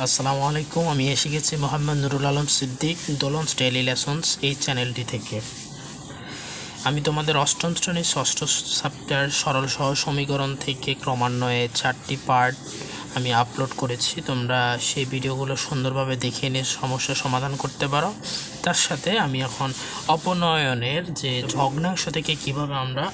আসসালামু আলাইকুম, আমি এসে গেছি মোহাম্মদ নুরুল আলম সিদ্দিক দোলন ডেইলি লেসন্স এই চ্যানেলটি থেকে। আমি তোমাদের অষ্টম শ্রেণীর ষষ্ঠ চ্যাপ্টার সরল সহজ সমীকরণ থেকে ক্রমান্বয়ে 4টি পার্ট আমি আপলোড করেছি। তোমরা সেই ভিডিওগুলো সুন্দরভাবে দেখে নিয়ে সমস্যার সমাধান করতে পারো। তার সাথে আমি এখন অপনয়নের যে ভগ্নাংশ থেকে কিভাবে আমরা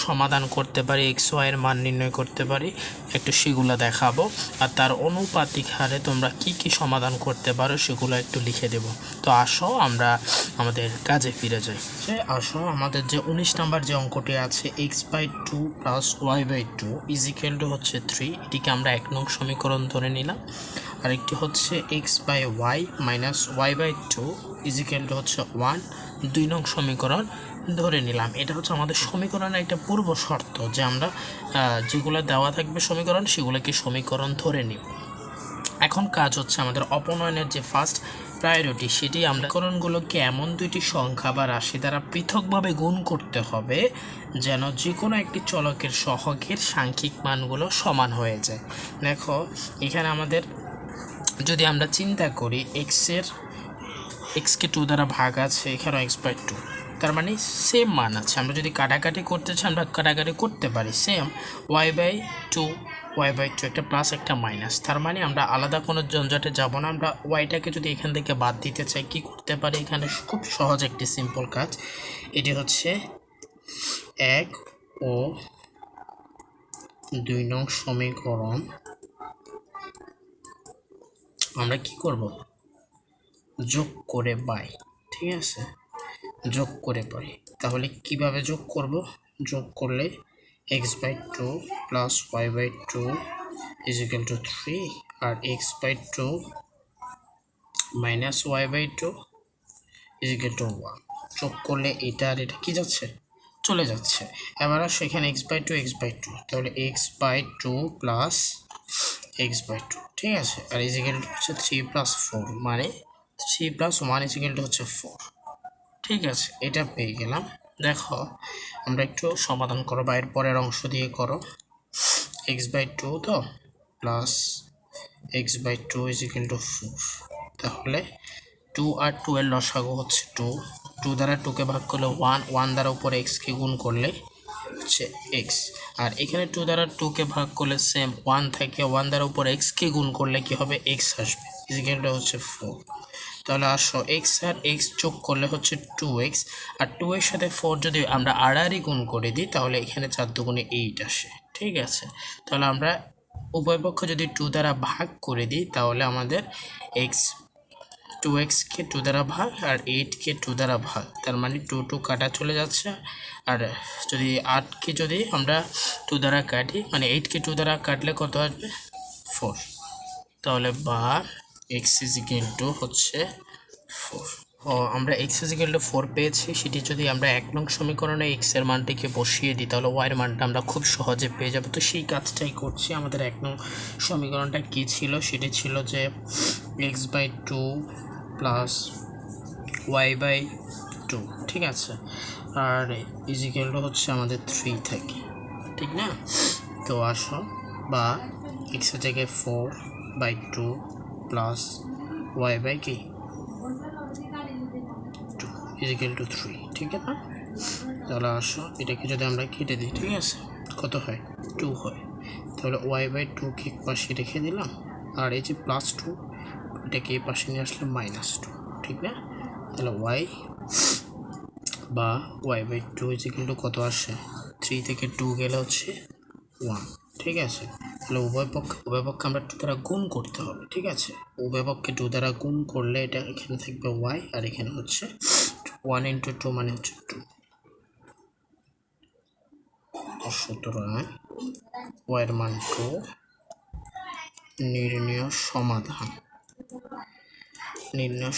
সমাধান করতে পারি, এক্স ওয়াইয়ের মান নির্ণয় করতে পারি, একটু সেগুলো দেখাবো। আর তার অনুপাতিক হারে তোমরা কি কি সমাধান করতে পারো সেগুলো একটু লিখে দেব। তো আসো আমরা আমাদের কাজে ফিরে যাই। আসো আমাদের যে 19 নম্বর যে অঙ্কটি আছে x/2 + y/2 = হচ্ছে 3, এটিকে আমরা 1 নং সমীকরণ ধরে নিলাম। আরেকটি হচ্ছে x/y - y/2 = হচ্ছে 1, 2 নং সমীকরণ ধরে নিলাম। এটা হচ্ছে আমাদের সমীকরণের একটা পূর্ব শর্ত যে আমরা যেগুলো দেওয়া থাকবে সমীকরণ সেগুলোকে সমীকরণ ধরে নিব। এখন কাজ হচ্ছে আমাদের অপনয়নের যে ফার্স্ট প্রায়োরিটি, সেটি আমরা সমীকরণগুলোকে এমন দুইটি সংখ্যা বা রাশি দ্বারা পৃথকভাবে গুণ করতে হবে যেন যে কোনো একটি চলকের সহগের সাংখ্যিক মানগুলো সমান হয়ে যায়। দেখো এখানে আমাদের যদি আমরা চিন্তা করি এক্সকে 2 দ্বারা ভাগ আছে, এখানেও x/2, তার মানে সেম মান আছে। আমরা যদি কাটাকাটি করতে চাই আমরা কাটাকাটি করতে পারি, সেম y/2 একটা প্লাস একটা মাইনাস, তার মানে আমরা আলাদা কোনো জঞ্জাটে যাব না। আমরা ওয়াইটাকে যদি এখান থেকে বাদ দিতে চাই কি করতে পারি, এখানে খুব সহজ একটি সিম্পল কাজ। এটি হচ্ছে 1 ও 2 নং সমীকরণ আমরা কি করব, যোগ করে পাই। ঠিক আছে, যোগ করে পাই। তাহলে কিভাবে যোগ করব? যোগ করলে x/2 + y/2 = 3 আর x/2 - y/2 = 1। যোগ করলে এটা আর এটা কি যাচ্ছে, চলে যাচ্ছে। এবার আসো এখানে x/2 তাহলে x/2 + x/2, ঠিক আছে। আর হচ্ছে 3 + 4 মানে 3 + 1 হচ্ছে 4। ঠিক আছে, এটা পেয়ে গেলাম। দেখো আমরা একটু সমাধান করো, বাইরের পরের অংশ দিয়ে করো। x/2 তো প্লাস x/2 = 4, তাহলে 2 আর 2 এর লসাগু হচ্ছে 2, 2 দ্বারা 2কে ভাগ করলে 1, 1 দ্বারা উপরে xকে গুণ করলে হচ্ছে x, আর এখানে 2 দ্বারা 2কে ভাগ করলে সেম 1 থেকে 1 দ্বারা উপরে xকে গুণ করলে কি হবে, x আসবে, হচ্ছে 4। তাহলে আসো x আর x যোগ করলে হচ্ছে 2x, আর 2 এর সাথে 4 যদি আমরা আড়াআড়ি গুণ করে দিই তাহলে এখানে 4 দুগুণে 8 আসে। ঠিক আছে, তাহলে আমরা উভয় পক্ষ যদি 2 দ্বারা ভাগ করে দিই তাহলে আমাদের 2xকে 2 দ্বারা ভাগ আর 8কে 2 দ্বারা ভাগ, তার মানে 2 কাটা চলে যাচ্ছে। আর যদি 8কে যদি আমরা 2 দ্বারা কাটি, মানে 8কে 2 দ্বারা কাটলে কত আসবে, 4। তাহলে বা x = হচ্ছে 4। আমরা x = 4 পেয়েছি। সেটি যদি আমরা 1 নং সমীকরণে x এর মানটিকে বসিয়ে দিই তাহলে y এর মানটা আমরা খুব সহজে পেয়ে যাব। তো সেই কাজটাই করছি। আমাদের 1 নং সমীকরণটা কি ছিল, সেটি ছিল যে x/2 + y/2, ঠিক আছে, আর = হচ্ছে আমাদের 3 থাকে, ঠিক না? তো আসো বা x এর জায়গায় 4/2 + y/2 = 3, ঠিক আছে। তাহলে আসো এটাকে যদি আমরা কেটে দিই, ঠিক আছে, কত হয়, 2 হয়। তাহলে y/2 কে পাশে রেখে দিলাম, আর এই যে +2 এটাকে এই পাশে নিয়ে আসলে -2, ঠিক না? তাহলে y/2 = কত আসে, 3 থেকে 2 গেলে হচ্ছে 1, ঠিক আছে। তাহলে উভয় পক্ষে আমরা 2 দ্বারা গুণ করতে হবে, ঠিক আছে। উভয় পক্ষে 2 দ্বারা গুণ করলে এটা এখানে থাকবে y, আর এখানে হচ্ছে 1 × 2 মানে হচ্ছে 2। সুতরাং y এর মান 2। নির্ণয়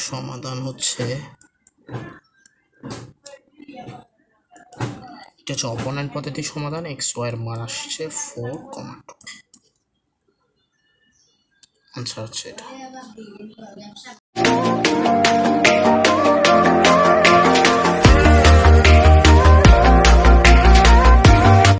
সমাধান হচ্ছে এটা হচ্ছে অপনয়ন পদ্ধতির সমাধান। x y এর মান আসছে 4,2। আনসার হচ্ছে এটা।